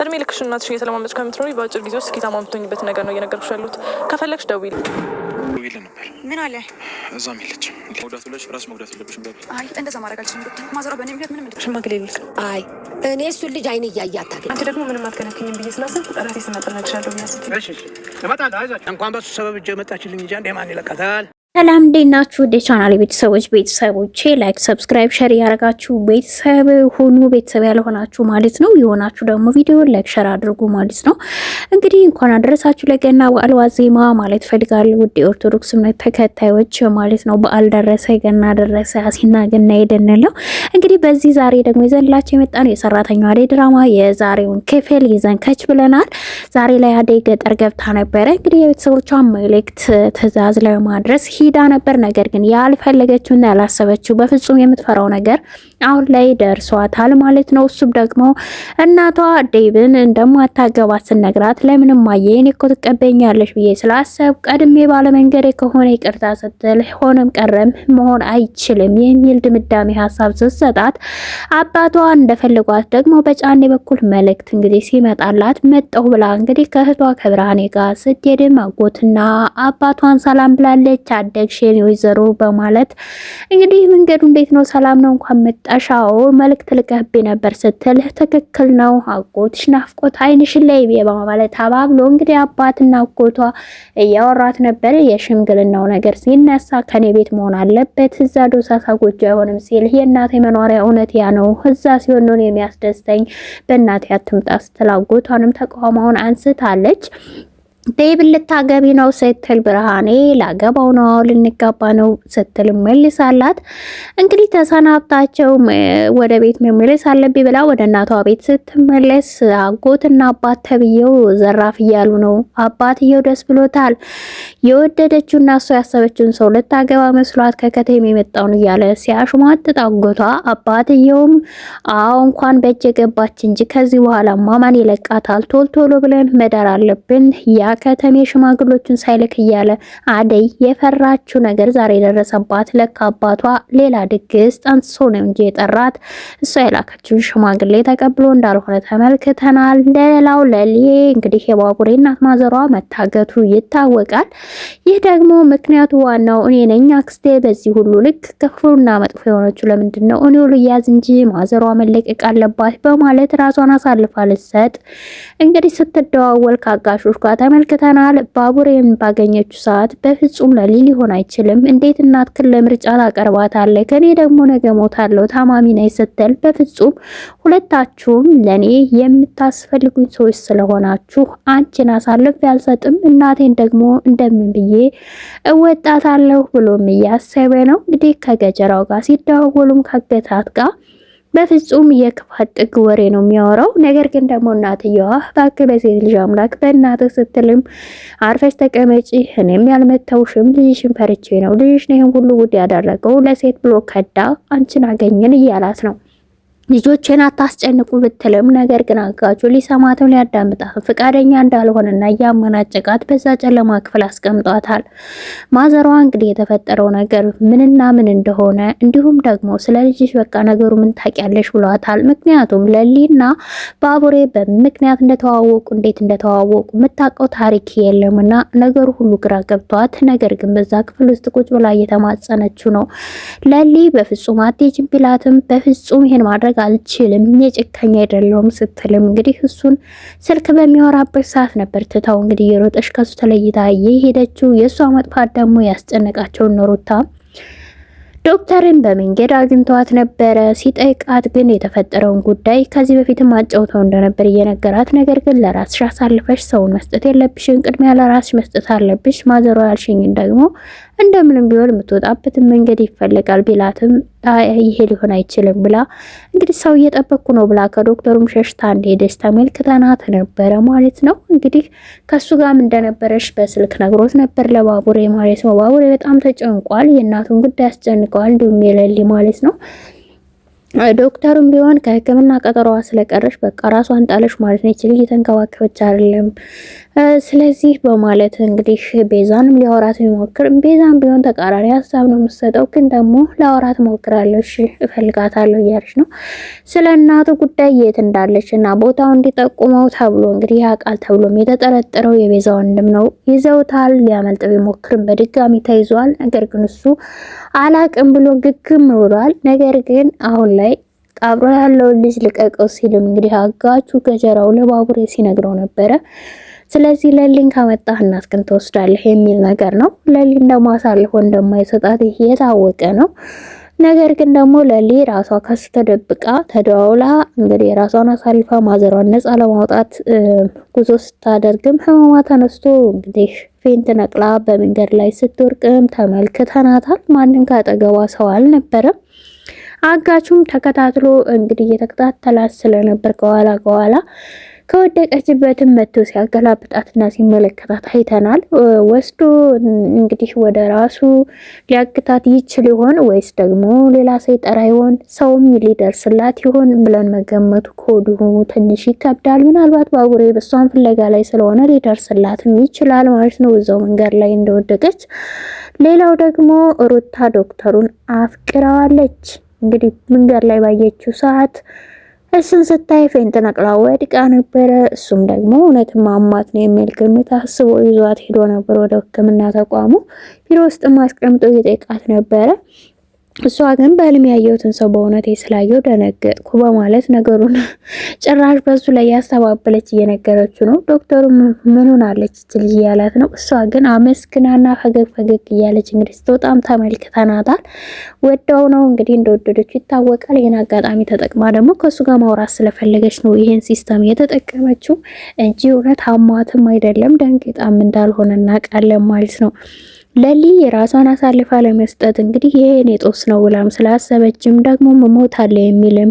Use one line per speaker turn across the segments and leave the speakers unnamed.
እድሜ ልክሽን እናትሽን እየተለማመጥሽ ከምትኖሪ በአጭር ጊዜ ውስጥ ስኬታማ የምትሆኝበት ነገር ነው እየነገርኩሽ ያለሁት። ከፈለግሽ ደውይልኝ
ነበር።
ምን አለ?
እዛም የለች። መጉዳት ብለሽ ራስ መጉዳት የለብሽም።
አይ እንደዛ ማድረግ አልችልም። ማዘሯ በእኔ ምክንያት ምንም
ሽማግሌ ልክ ነው።
አይ እኔ እሱን ልጅ አይን እያያት ታገኝ።
አንቺ ደግሞ ምንም አትከነክኝም ብዬ ስላሰብኩ ራሴ ስመጣ እነግርሻለሁ ብዬ አስቤ።
እሺ እመጣለሁ። አይዞሽ። እንኳን በሱ ሰበብ እጄ መጣችልኝ እንጂ አንዴ ማን ይለቃታል?
ሰላም እንዴት ናችሁ? ወደ ቻናል ቤተሰቦቼ ላይክ፣ ሰብስክራይብ፣ ሼር ያደርጋችሁ ቤተሰብ ሁኑ። ቤተሰብ ያልሆናችሁ ማለት ነው የሆናችሁ ደግሞ ቪዲዮ ላይክ፣ ሼር አድርጉ ማለት ነው። እንግዲህ እንኳን አደረሳችሁ ለገና በዓል ዋዜማ ማለት ፈልጋለሁ። ውድ ኦርቶዶክስ እምነት ተከታዮች ማለት ነው። በዓል ደረሰ፣ ገና ደረሰ፣ አሲና ገና ይደነለው። እንግዲህ በዚህ ዛሬ ደግሞ ይዘንላችሁ የመጣነው የሰራተኛዋ አደይ ድራማ የዛሬውን ክፍል ይዘን ከች ብለናል። ዛሬ ላይ አደይ ገጠር ገብታ ነበረ። እንግዲህ የቤተሰቦቿን መልእክት ትዕዛዝ ለማድረስ ሂዳ ነበር። ነገር ግን ያልፈለገችውና ያላሰበችው በፍጹም የምትፈራው ነገር አሁን ላይ ደርሷታል ማለት ነው። እሱም ደግሞ እናቷ ዴቭን እንደማታገባት ስነግራት ለምንም ማየን እኮ ትቀበኛለሽ ብዬ ስላሰብ ቀድሜ ባለመንገሬ ከሆነ ይቅርታ ስትል ሆነም ቀረም መሆን አይችልም የሚል ድምዳሜ ሀሳብ ስትሰጣት አባቷ እንደፈለጓት ደግሞ በጫኔ በኩል መልእክት እንግዲህ ሲመጣላት መጣሁ ብላ እንግዲህ ከእህቷ ከብርሃኔ ጋር ስትሄድም አጎትና አባቷን ሰላም ብላለች። አደግሽን ወይዘሮ በማለት እንግዲህ መንገዱ እንዴት ነው? ሰላም ነው? እንኳን መጣሻው መልእክት ልከህብኝ ነበር ስትል ትክክል ነው አጎትሽ ናፍቆት አይንሽን ላይ በማለት አባብሎ እንግዲህ አባትና አጎቷ እያወራት ነበር። የሽምግልናው ነገር ሲነሳ ከኔ ቤት መሆን አለበት እዛ ዶሳሳ ጎጆ አይሆንም ሲል የእናቴ መኖሪያ እውነት ያ ነው እዛ ሲሆን ነው የሚያስደስተኝ በእናቴ አትምጣ ስትል አጎቷንም ተቃውሞውን አንስታለች። ዴቭ ልታገቢ ነው ስትል ብርሃኔ ላገባው ነው ልንጋባ ነው ስትል መልሳላት። እንግዲህ ተሰናብታቸው ወደ ቤት መመለስ አለብኝ ብላ ወደ እናቷ ቤት ስትመለስ አጎትና አባት ተብየው ዘራፍ እያሉ ነው። አባትየው ደስ ብሎታል። የወደደችውና እሷ ያሰበችውን ሰው ልታገባ መስሏት ከከተማ የመጣውን እያለ ሲያሽሟጥጥ አጎቷ አባትየውም አዎ እንኳን በእጅ ገባች እንጂ ከዚህ በኋላ ማማን ይለቃታል ቶሎ ብለን መዳር አለብን ያ ከተሜ ሽማግሎቹን ሳይልክ እያለ አደይ የፈራችው ነገር ዛሬ ደረሰባት። ለካ አባቷ ሌላ ድግስ ጠንስሶ ነው እንጂ የጠራት እሷ የላከችውን ሽማግሌ ተቀብሎ እንዳልሆነ ተመልክተናል። ሌላው ለሊ እንግዲህ የባቡሬ እናት ማዘሯ መታገቱ ይታወቃል። ይህ ደግሞ ምክንያቱ ዋናው እኔ ነኝ አክስቴ በዚህ ሁሉ ልክ ክፉና መጥፎ የሆነችው ለምንድን ነው እኔ ሁሉ ያዝ እንጂ ማዘሯ መለቀቅ አለባት በማለት ራሷን አሳልፋ ልትሰጥ እንግዲህ ስትደዋወል ካጋሾች ጋር ተመልክተናል። ባቡሬን ባገኘችው ሰዓት በፍጹም ለሊ ሊሆን አይችልም፣ እንዴት እናትክን ለምርጫ ታቀርባታለህ? ከኔ ደግሞ ነገ ሞታለሁ ታማሚ ነኝ ስትል በፍጹም ሁለታችሁም ለኔ የምታስፈልጉኝ ሰዎች ስለሆናችሁ አንቺን አሳልፍ ያልሰጥም፣ እናቴን ደግሞ እንደምን ብዬ እወጣታለሁ ብሎም እያሰበ ነው። እንግዲህ ከገጀራው ጋር ሲደዋወሉም ከገታት ጋር በፍጹም የክፋት ጥግ ወሬ ነው የሚያወራው። ነገር ግን ደግሞ እናትየዋ እባክህ በሴት ልጅ አምላክ በእናትህ ስትልም አርፈሽ ተቀመጪ፣ እኔም ያልመተውሽም ልጅሽን ፈርቼ ነው፣ ልጅሽ ነው ይሄን ሁሉ ጉድ ያደረገው ለሴት ብሎ ከዳ አንቺን አገኘን እያላት ነው። ልጆችን አታስጨንቁ ብትልም ነገር ግን አጋጁ ሊሰማትም ሊያዳምጣትም ፍቃደኛ እንዳልሆነና ያመናጨቃት በዛ ጨለማ ክፍል አስቀምጧታል። ማዘሯ እንግዲህ የተፈጠረው ነገር ምንና ምን እንደሆነ እንዲሁም ደግሞ ስለ ልጅሽ በቃ ነገሩ ምን ታውቂያለሽ ብሏታል። ምክንያቱም ለሊና ባቡሬ በምክንያት እንደተዋወቁ እንዴት እንደተዋወቁ የምታውቀው ታሪክ የለምና ነገሩ ሁሉ ግራ ገብቷት ነገር ግን በዛ ክፍል ውስጥ ቁጭ ብላ እየተማጸነችው ነው። ለሊ በፍጹም አትሄጂም ቢላትም በፍጹም ይሄን ማድረግ አልችልም የጭካኝ አይደለም ስትልም እንግዲህ እሱን ስልክ በሚያወራበት ሰዓት ነበር ትታው እንግዲህ የሮጠሽ ከሱ ተለይታ የሄደችው። የሷ መጥፋት ደግሞ ያስጨነቃቸው ኖሩታ ዶክተርን በመንገድ አግኝቷት ነበረ። ሲጠይቃት ግን የተፈጠረውን ጉዳይ ከዚህ በፊትም አጫውተው እንደነበር እየነገራት ነገር ግን ለራስሽ አሳልፈሽ ሰውን መስጠት የለብሽን፣ ቅድሚያ ለራስሽ መስጠት አለብሽ፣ ማዘሯ ያልሽኝን ደግሞ እንደምንም ቢሆን የምትወጣበትን መንገድ ይፈልጋል ቢላትም ይሄ ሊሆን አይችልም ብላ እንግዲህ ሰው እየጠበቅኩ ነው ብላ ከዶክተሩም ሸሽታ እንደሄደች ተመልክተናት ነበረ ማለት ነው። እንግዲህ ከሱ ጋርም እንደነበረች በስልክ ነግሮት ነበር ለባቡሬ ማለት ነው። ባቡሬ በጣም ተጨንቋል። የእናቱን ጉዳይ አስጨንቀዋል እንዲሁም የለሊ ማለት ነው። ዶክተሩም ቢሆን ከህክምና ቀጠሮዋ ስለቀረሽ በቃ ራሷን ጣለሽ ማለት ነው፣ ይችላል እየተንከባከበች አይደለም። ስለዚህ በማለት እንግዲህ ቤዛንም ሊያወራት ቢሞክር ቤዛም ቢሆን ተቃራኒ ሀሳብ ነው የምትሰጠው። ግን ደግሞ ላወራት ሞክራለሽ እፈልጋታለሁ እያለች ነው። ስለ እናቱ ጉዳይ የት እንዳለች እና ቦታው እንዲጠቁመው ተብሎ እንግዲህ ያውቃል ተብሎም የተጠረጠረው የቤዛ ወንድም ነው። ይዘውታል። ሊያመልጥ ቢሞክርም በድጋሚ ተይዟል። ነገር ግን እሱ አላቅም ብሎ ግግም ብሏል። ነገር ግን አሁን ላይ አብሮ ያለውን ልጅ ልቀቀው ሲልም እንግዲህ አጋቹ ገጀራው ለባቡሬ ሲነግረው ነበረ። ስለዚህ ለሊን ካመጣህ እናትህን ትወስዳለህ የሚል ነገር ነው። ለሊን ደግሞ አሳልፎ እንደማይሰጣት የታወቀ ነው። ነገር ግን ደግሞ ለሊ ራሷ ከሱ ተደብቃ ተደዋውላ እንግዲህ ራሷን አሳልፋ ማዘሯን ነፃ ለማውጣት ጉዞ ስታደርግም ህመሟ ተነስቶ እንግዲህ ፌንት ነቅላ በመንገድ ላይ ስትወርቅም ተመልክተናታል። ማንም ካጠገቧ ሰው አልነበረም። አጋቹም ተከታትሎ እንግዲህ እየተከታተላት ስለነበር ከኋላ ከወደቀችበትም መጥቶ ሲያገላብጣትና ሲመለከታት አይተናል። ወስዶ እንግዲህ ወደ ራሱ ሊያግታት ይችል ይሆን ወይስ ደግሞ ሌላ ሰው ይጠራ ይሆን? ሰውም ሊደርስላት ይሆን ብለን መገመቱ ከወዲሁ ትንሽ ይከብዳል። ምናልባት ባቡሬ በሷን ፍለጋ ላይ ስለሆነ ሊደርስላትም ይችላል ማለት ነው እዛው መንገድ ላይ እንደወደቀች። ሌላው ደግሞ ሩታ ዶክተሩን አፍቅራዋለች። እንግዲህ መንገድ ላይ ባየችው ሰዓት እሱን ስታይ ፌንት ነቅላ ወድቃ ነበረ። እሱም ደግሞ እውነትም አሟት ነው የሚል ግምት አስቦ ይዟት ሄዶ ነበር ወደ ሕክምና ተቋሙ። ቢሮ ውስጥ ማስቀምጦ እየጠየቃት ነበረ። እሷ ግን በህልም ያየሁትን ሰው በእውነቴ ስላየው ደነገጥኩ በማለት ነገሩን ጭራሽ በሱ ላይ ያስተባበለች እየነገረችው ነው። ዶክተሩ ምን ሆናለች ልጅ እያላት ነው። እሷ ግን አመስግናና ፈገግ እያለች እንግዲህ ስትወጣም ተመልክተናታል። ወደው ነው እንግዲህ እንደወደደችው ይታወቃል። ይህን አጋጣሚ ተጠቅማ ደግሞ ከእሱ ጋር ማውራት ስለፈለገች ነው ይህን ሲስተም የተጠቀመችው እንጂ እውነት አሟትም አይደለም ደንግጣም እንዳልሆነ እናውቃለን ማለት ነው። ለሊ የራሷን አሳልፋ ለመስጠት እንግዲህ ይሄን የጦስ ነው ብላም ስላሰበችም ደግሞ መሞት አለ የሚልም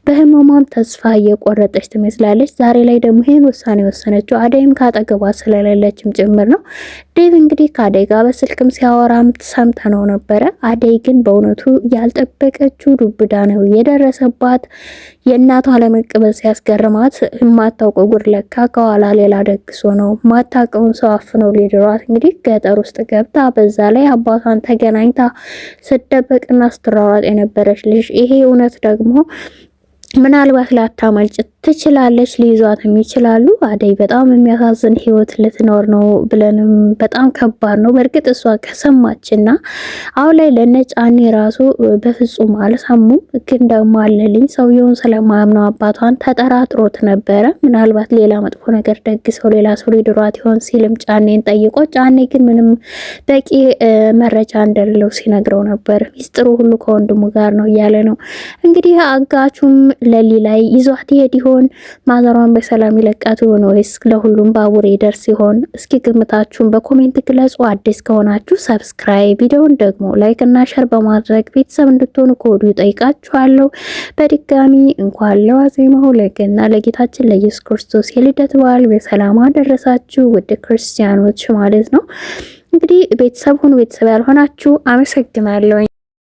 በህመሟም ተስፋ እየቆረጠች ትመስላለች። ዛሬ ላይ ደግሞ ይሄን ውሳኔ ወሰነችው አደይም ካጠገቧ ስለሌለችም ጭምር ነው። ዴቭ እንግዲህ ከአደይ ጋር በስልክም ሲያወራም ሰምተነው ነበረ። አደይ ግን በእውነቱ ያልጠበቀችው ዱብዳ ነው የደረሰባት። የእናቷ አለመቀበል ሲያስገርማት የማታውቀው ጉድ ለካ ከኋላ ሌላ ደግሶ ነው። ማታውቀውን ሰው አፍነው ሊድሯት እንግዲህ ገጠር ውስጥ ገብታ በዛ ላይ አባቷን ተገናኝታ ስትደበቅና ስትሯሯጥ የነበረች ልጅ ይሄ እውነት ደግሞ ምናልባት ላታመልጭ ትችላለች፣ ሊይዟትም ይችላሉ። አደይ በጣም የሚያሳዝን ህይወት ልትኖር ነው ብለንም በጣም ከባድ ነው። በእርግጥ እሷ ከሰማችና አሁን ላይ ለነጫኔ ራሱ በፍጹም አልሰሙም። ግን ደግሞ አለልኝ ሰውየውን ስለማያምነው አባቷን ተጠራጥሮት ነበረ። ምናልባት ሌላ መጥፎ ነገር ደግሰው ሌላ ሰው ሊድሯት ይሆን ሲልም ጫኔን ጠይቆ፣ ጫኔ ግን ምንም በቂ መረጃ እንደሌለው ሲነግረው ነበር። ሚስጥሩ ሁሉ ከወንድሙ ጋር ነው እያለ ነው እንግዲህ አጋቹም ለሊ ላይ ይዟት ይሄድ ይሆን? ማዘሯን በሰላም ይለቃት ይሆን ወይስ ለሁሉም ባቡሬ ደርስ ይሆን? እስኪ ግምታችሁን በኮሜንት ግለጹ። አዲስ ከሆናችሁ ሰብስክራይብ፣ ቪዲዮውን ደግሞ ላይክ እና ሼር በማድረግ ቤተሰብ እንድትሆኑ ከወዲሁ ጠይቃችኋለሁ። በድጋሚ እንኳን ለዋዜማው ለገና ለጌታችን ለኢየሱስ ክርስቶስ የልደት በዓል በሰላም አደረሳችሁ ውድ ክርስቲያኖች ማለት ነው። እንግዲህ ቤተሰብ ሁኑ። ቤተሰብ ያልሆናችሁ አመሰግናለሁ።